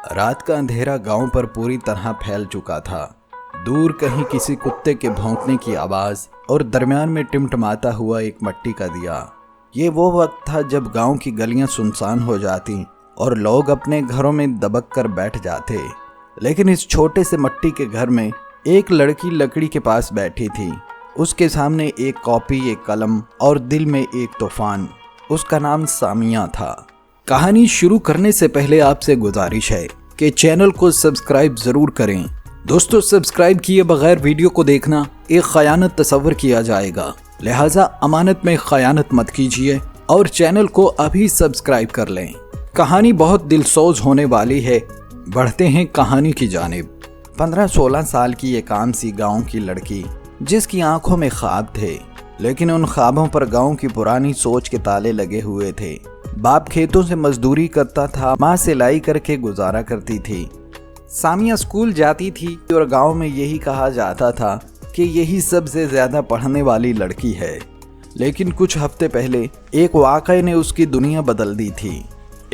रात का अंधेरा गांव पर पूरी तरह फैल चुका था। दूर कहीं किसी कुत्ते के भौंकने की आवाज और दरमियान में टिमटिमाता हुआ एक मिट्टी का दिया। ये वो वक्त था जब गांव की गलियां सुनसान हो जाती और लोग अपने घरों में दबक कर बैठ जाते। लेकिन इस छोटे से मिट्टी के घर में एक लड़की लकड़ी के पास बैठी थी। उसके सामने एक कॉपी, एक कलम और दिल में एक तूफान। उसका नाम सामिया था। कहानी शुरू करने से पहले आपसे गुजारिश है कि चैनल को सब्सक्राइब जरूर करें। दोस्तों, सब्सक्राइब किए बगैर वीडियो को देखना एक खयानत तस्वर किया जाएगा, लिहाजा अमानत में खयानत मत कीजिए और चैनल को अभी सब्सक्राइब कर लें। कहानी बहुत दिलसोज होने वाली है। बढ़ते हैं कहानी की जानिब। 15-16 साल की एक आम सी गाँव की लड़की जिसकी आंखों में ख्वाब थे, लेकिन उन ख्वाबों पर गांव की पुरानी सोच के ताले लगे हुए थे। बाप खेतों से मजदूरी करता था, माँ सिलाई करके गुजारा करती थी। सामिया स्कूल जाती थी और गांव में यही कहा जाता था कि यही सबसे ज्यादा पढ़ने वाली लड़की है। लेकिन कुछ हफ्ते पहले एक वाक़ये ने उसकी दुनिया बदल दी थी।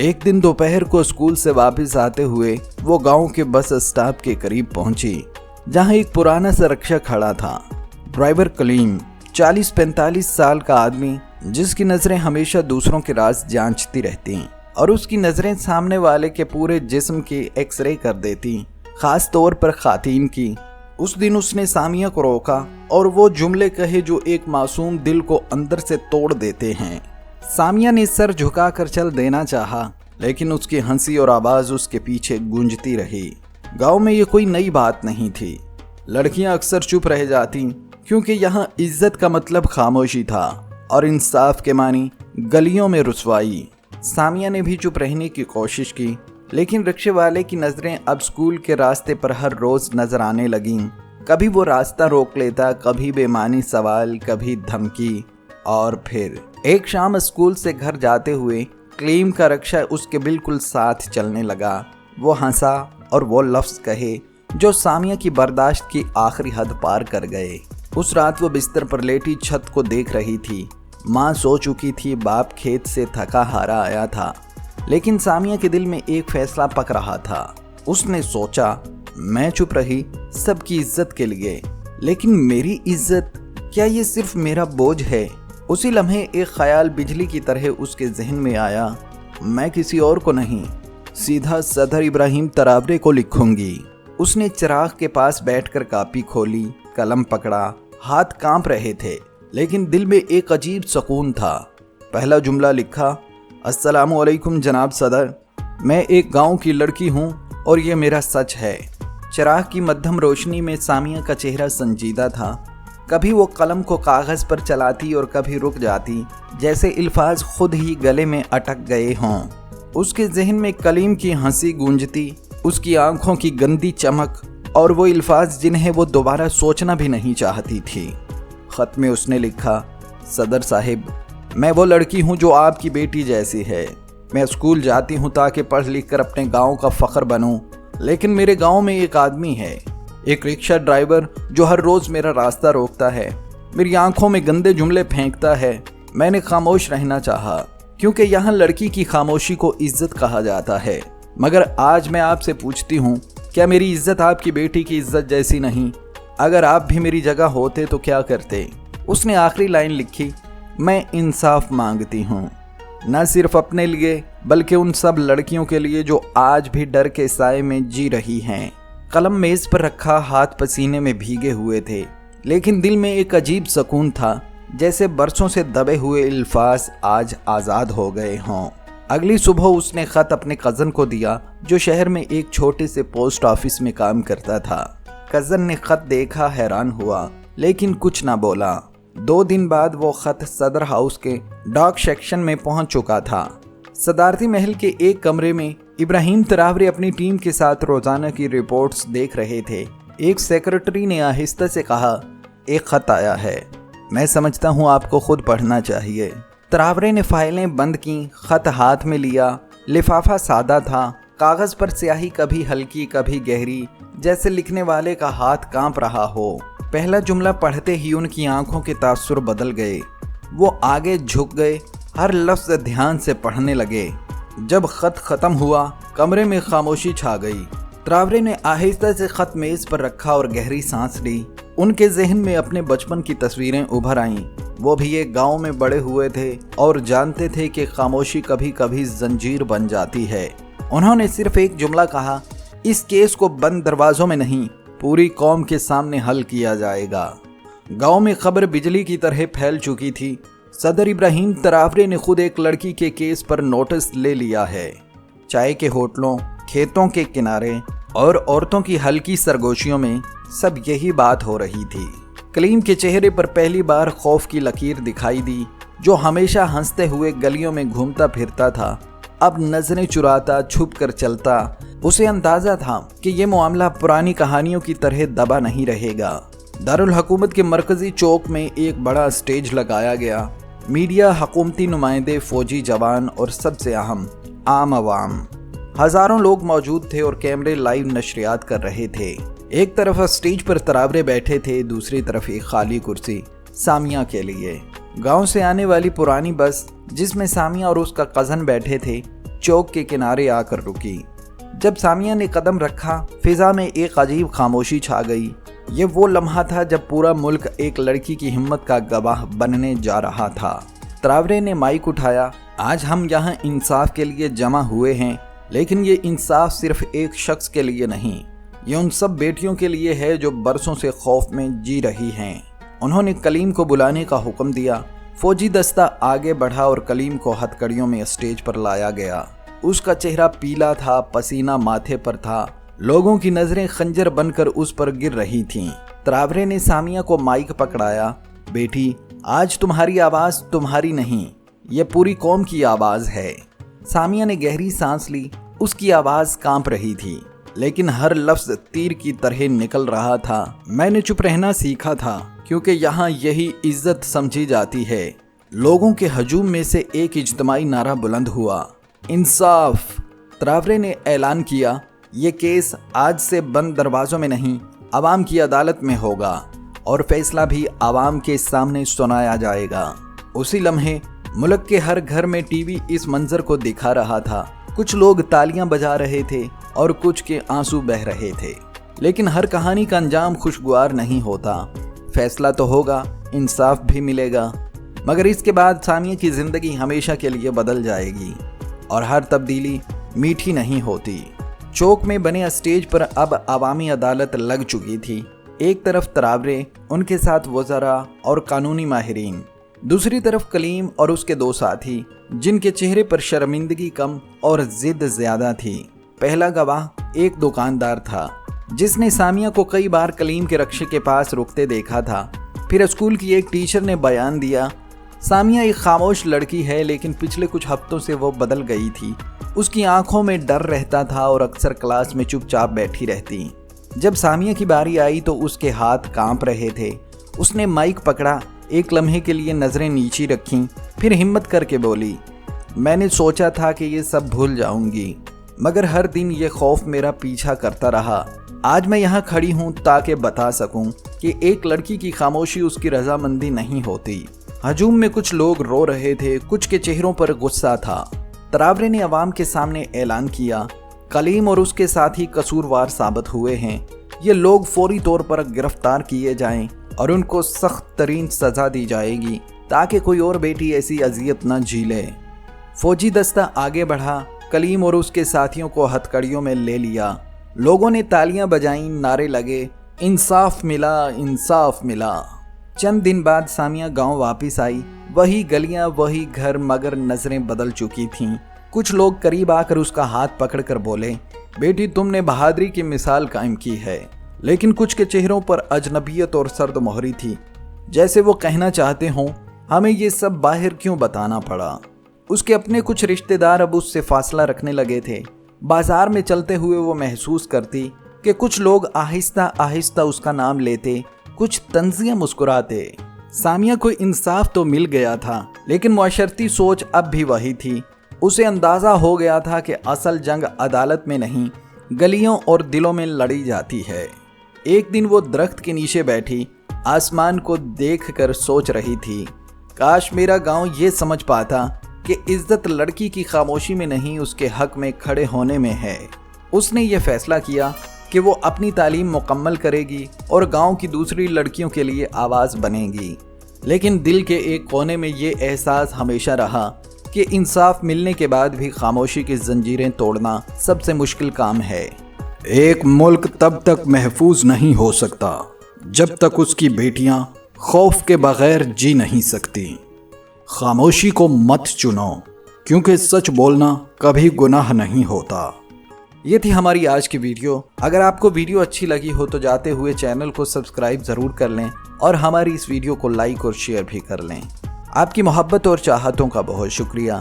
एक दिन दोपहर को स्कूल से वापस आते हुए वो गांव के बस स्टॉप के करीब पहुंची, जहां एक पुराना सा रिक्शा खड़ा था। ड्राइवर कलीम 40-45 साल का आदमी, जिसकी नजरें हमेशा दूसरों के राज जांचती रहती और उसकी नजरें सामने वाले के पूरे जिस्म की एक्सरे कर देती, खास तौर पर खातीन की। उस दिन उसने सामिया को रोका और वो जुमले कहे जो एक मासूम दिल को अंदर से तोड़ देते हैं। सामिया ने सर झुकाकर चल देना चाहा, लेकिन उसकी हंसी और आवाज उसके पीछे गूंजती रही। गांव में ये कोई नई बात नहीं थी। लड़कियां अक्सर चुप रह जाती क्योंकि यहाँ इज्जत का मतलब खामोशी था और इंसाफ के मानी गलियों में रुसवाई। सामिया ने भी चुप रहने की कोशिश की, लेकिन रिक्शे वाले की नज़रें अब स्कूल के रास्ते पर हर रोज नजर आने लगीं। कभी वो रास्ता रोक लेता, कभी बेमानी सवाल, कभी धमकी। और फिर एक शाम स्कूल से घर जाते हुए क्लीम का रिक्शा उसके बिल्कुल साथ चलने लगा। वो हंसा और वो लफ्ज़ कहे जो सामिया की बर्दाश्त की आखिरी हद पार कर गए। उस रात वो बिस्तर पर लेटी छत को देख रही थी। माँ सो चुकी थी, बाप खेत से थका हारा आया था, लेकिन सामिया के दिल में एक फैसला पक रहा था। उसने सोचा, मैं चुप रही सबकी इज्जत के लिए, लेकिन मेरी इज्जत, क्या ये सिर्फ मेरा बोझ है? उसी लम्हे एक ख्याल बिजली की तरह उसके जहन में आया, मैं किसी और को नहीं, सीधा सदर इब्राहिम तरावरे को लिखूंगी। उसने चिराग के पास बैठकर कॉपी खोली, कलम पकड़ा। हाथ कांप रहे थे, लेकिन दिल में एक अजीब सुकून था। पहला जुमला लिखा, अस्सलामु अलैकुम जनाब सदर, मैं एक गांव की लड़की हूं और ये मेरा सच है। चिराग की मध्यम रोशनी में सामिया का चेहरा संजीदा था। कभी वो कलम को कागज़ पर चलाती और कभी रुक जाती, जैसे अल्फाज खुद ही गले में अटक गए हों। उसके जहन में कलीम की हंसी गूंजती, उसकी आंखों की गंदी चमक और वो अल्फाज जिन्हें वो दोबारा सोचना भी नहीं चाहती थी। ख़त में उसने लिखा, सदर साहिब, मैं वो लड़की हूँ जो आपकी बेटी जैसी है। मैं स्कूल जाती हूँ ताकि पढ़ लिख कर अपने गांव का फ़ख्र बनूँ, लेकिन मेरे गांव में एक आदमी है, एक रिक्शा ड्राइवर, जो हर रोज़ मेरा रास्ता रोकता है, मेरी आंखों में गंदे जुमले फेंकता है। मैंने खामोश रहना चाहा क्योंकि यहाँ लड़की की खामोशी को इज्जत कहा जाता है। मगर आज मैं आपसे पूछती हूँ, क्या मेरी इज्जत आपकी बेटी की इज्जत जैसी नहीं? अगर आप भी मेरी जगह होते तो क्या करते? उसने आखिरी लाइन लिखी, मैं इंसाफ मांगती हूँ, न सिर्फ अपने लिए बल्कि उन सब लड़कियों के लिए जो आज भी डर के साए में जी रही हैं। कलम मेज पर रखा, हाथ पसीने में भीगे हुए थे, लेकिन दिल में एक अजीब सुकून था, जैसे बरसों से दबे हुए अल्फाज आज आज़ाद हो गए हों। अगली सुबह उसने ख़त अपने कज़न को दिया, जो शहर में एक छोटे से पोस्ट ऑफिस में काम करता था। कज़न ने ख़त देखा, हैरान हुआ, लेकिन कुछ ना बोला। 2 दिन बाद वो ख़त सदर हाउस के डॉक सेक्शन में पहुंच चुका था। सदारती महल के एक कमरे में इब्राहिम तरावरे अपनी टीम के साथ रोज़ाना की रिपोर्ट्स देख रहे थे। एक सेक्रेटरी ने आहिस्ता से कहा, एक ख़त आया है, मैं समझता हूँ आपको खुद पढ़ना चाहिए। तरावरे ने फाइलें बंद की, ख़त हाथ में लिया। लिफाफा सादा था, कागज़ पर स्याही कभी हल्की कभी गहरी, जैसे लिखने वाले का हाथ कांप रहा हो। पहला जुमला पढ़ते ही उनकी आंखों के तासुर बदल गए। वो आगे झुक गए, हर लफ्ज़ ध्यान से पढ़ने लगे। जब ख़त ख़त्म हुआ कमरे में खामोशी छा गई। त्रावरे ने आहिस्ता से खत मेज पर रखा और गहरी सांस ली। उनके जहन में अपने बचपन की तस्वीरें उभर आईं। वो भी एक गांव में बड़े हुए थे और जानते थे कि खामोशी कभी कभी जंजीर बन जाती है। उन्होंने सिर्फ एक जुमला कहा, इस केस को बंद दरवाजों में नहीं, पूरी कौम के सामने हल किया जाएगा। गांव में खबर बिजली की तरह फैल चुकी थी। सदर इब्राहिम त्रावरे ने खुद एक लड़की के केस पर नोटिस ले लिया है। चाय के होटलों, खेतों के किनारे और औरतों की हल्की सरगोशियों में सब यही बात हो रही थी। कलीम के चेहरे पर पहली बार खौफ की लकीर दिखाई दी। जो हमेशा हंसते हुए गलियों में घूमता फिरता था, अब नजरें चुराता छुप कर चलता। उसे अंदाजा था कि ये मामला पुरानी कहानियों की तरह दबा नहीं रहेगा। दारुल हुकूमत के मरकजी चौक में एक बड़ा स्टेज लगाया गया। मीडिया, हुकूमती नुमाइंदे, फौजी जवान और सबसे अहम आम आवाम। हजारों लोग मौजूद थे और कैमरे लाइव नशरियात कर रहे थे। एक तरफ स्टेज पर त्रावरे बैठे थे, दूसरी तरफ एक खाली कुर्सी सामिया के लिए। गांव से आने वाली पुरानी बस, जिसमें सामिया और उसका कज़न बैठे थे, चौक के किनारे आकर रुकी। जब सामिया ने कदम रखा, फिजा में एक अजीब खामोशी छा गई। ये वो लम्हा था जब पूरा मुल्क एक लड़की की हिम्मत का गवाह बनने जा रहा था। त्रावरे ने माइक उठाया, आज हम यहाँ इंसाफ के लिए जमा हुए हैं, लेकिन ये इंसाफ सिर्फ एक शख्स के लिए नहीं, ये उन सब बेटियों के लिए है जो बरसों से खौफ में जी रही हैं। उन्होंने कलीम को बुलाने का हुक्म दिया। फौजी दस्ता आगे बढ़ा और कलीम को हथकड़ियों में स्टेज पर लाया गया। उसका चेहरा पीला था, पसीना माथे पर था। लोगों की नजरें खंजर बनकर उस पर गिर रही थीं। त्रावरे ने सामिया को माइक पकड़ाया, बेटी, आज तुम्हारी आवाज तुम्हारी नहीं, ये पूरी कौम की आवाज है। सामिया ने गहरी सांस ली। उसकी आवाज कांप रही थी, लेकिन हर लफ्ज तीर की तरह निकल रहा था। मैंने चुप रहना सीखा था, क्योंकि यहाँ यही इज्जत समझी जाती है। लोगों के हजूम में से एक इज्तिमाई नारा बुलंद हुआ, इंसाफ। त्रावरे ने ऐलान किया, ये केस आज से बंद दरवाजों में नहीं, आवाम की अदालत में होगा और फैसला भी आवाम के सामने सुनाया जाएगा। उसी लम्हे मुल्क के हर घर में टीवी इस मंजर को दिखा रहा था। कुछ लोग तालियां बजा रहे थे और कुछ के आंसू बह रहे थे। लेकिन हर कहानी का अंजाम खुशगवार नहीं होता। फैसला तो होगा, इंसाफ भी मिलेगा, मगर इसके बाद सामिया की जिंदगी हमेशा के लिए बदल जाएगी और हर तब्दीली मीठी नहीं होती। चौक में बने स्टेज पर अब अवामी अदालत लग चुकी थी। एक तरफ त्रावरे, उनके साथ वज़रा और कानूनी माहिरीन, दूसरी तरफ कलीम और उसके दो साथी, जिनके चेहरे पर शर्मिंदगी कम और जिद ज्यादा थी। पहला गवाह एक दुकानदार था, जिसने सामिया को कई बार कलीम के रक्शे के पास रुकते देखा था। फिर स्कूल की एक टीचर ने बयान दिया, सामिया एक खामोश लड़की है, लेकिन पिछले कुछ हफ्तों से वो बदल गई थी। उसकी आंखों में डर रहता था और अक्सर क्लास में चुपचाप बैठी रहती। जब सामिया की बारी आई तो उसके हाथ कांप रहे थे। उसने माइक पकड़ा, एक लम्हे के लिए नजरें नीची रखीं, फिर हिम्मत करके बोली, मैंने सोचा था कि ये सब भूल जाऊंगी, मगर हर दिन ये खौफ मेरा पीछा करता रहा। आज मैं यहाँ खड़ी हूँ ताकि बता सकूं कि एक लड़की की खामोशी उसकी रजामंदी नहीं होती। हजूम में कुछ लोग रो रहे थे, कुछ के चेहरों पर गुस्सा था। त्रावरे ने अवाम के सामने ऐलान किया, कलीम और उसके साथी कसूरवार साबित हुए हैं। ये लोग फौरी तौर पर गिरफ्तार किए जाएं और उनको सख्त तरीन सजा दी जाएगी, ताकि कोई और बेटी ऐसी अजियत न झेले। फौजी दस्ता आगे बढ़ा, कलीम और उसके साथियों को हथकड़ियों में ले लिया। लोगों ने तालियां बजाईं, नारे लगे, इंसाफ मिला, इंसाफ मिला। चंद दिन बाद सामिया गांव वापस आई। वही गलियां, वही घर, मगर नजरें बदल चुकी थीं। कुछ लोग करीब आकर उसका हाथ पकड़कर बोले, बेटी, तुमने बहादुरी की मिसाल कायम की है। लेकिन कुछ के चेहरों पर अजनबियत और सर्द मोहरी थी, जैसे वो कहना चाहते हों, हमें ये सब बाहर क्यों बताना पड़ा। उसके अपने कुछ रिश्तेदार अब उससे फासला रखने लगे थे। बाजार में चलते हुए वो महसूस करती कि कुछ लोग आहिस्ता आहिस्ता उसका नाम लेते, कुछ तंजियां मुस्कुराते। सामिया को इंसाफ तो मिल गया था, लेकिन मुआशरती सोच अब भी वही थी। उसे अंदाजा हो गया था कि असल जंग अदालत में नहीं, गलियों और दिलों में लड़ी जाती है। एक दिन वो दरख्त के नीचे बैठी, आसमान को देखकर सोच रही थी, काश मेरा गांव ये समझ पाता کہ عزت لڑکی کی خاموشی میں نہیں اس کے حق میں کھڑے ہونے میں ہے۔ اس نے یہ فیصلہ کیا کہ وہ اپنی تعلیم مکمل کرے گی اور گاؤں کی دوسری لڑکیوں کے لیے آواز بنے گی، لیکن دل کے ایک کونے میں یہ احساس ہمیشہ رہا کہ انصاف ملنے کے بعد بھی خاموشی کی زنجیریں توڑنا سب سے مشکل کام ہے۔ ایک ملک تب تک محفوظ نہیں ہو سکتا جب تک اس کی بیٹیاں خوف کے بغیر جی نہیں سکتی۔ خاموشی کو مت چنو، کیونکہ سچ بولنا کبھی گناہ نہیں ہوتا۔ یہ تھی ہماری آج کی ویڈیو۔ اگر آپ کو ویڈیو اچھی لگی ہو تو جاتے ہوئے چینل کو سبسکرائب ضرور کر لیں اور ہماری اس ویڈیو کو لائک اور شیئر بھی کر لیں۔ آپ کی محبت اور چاہتوں کا بہت شکریہ۔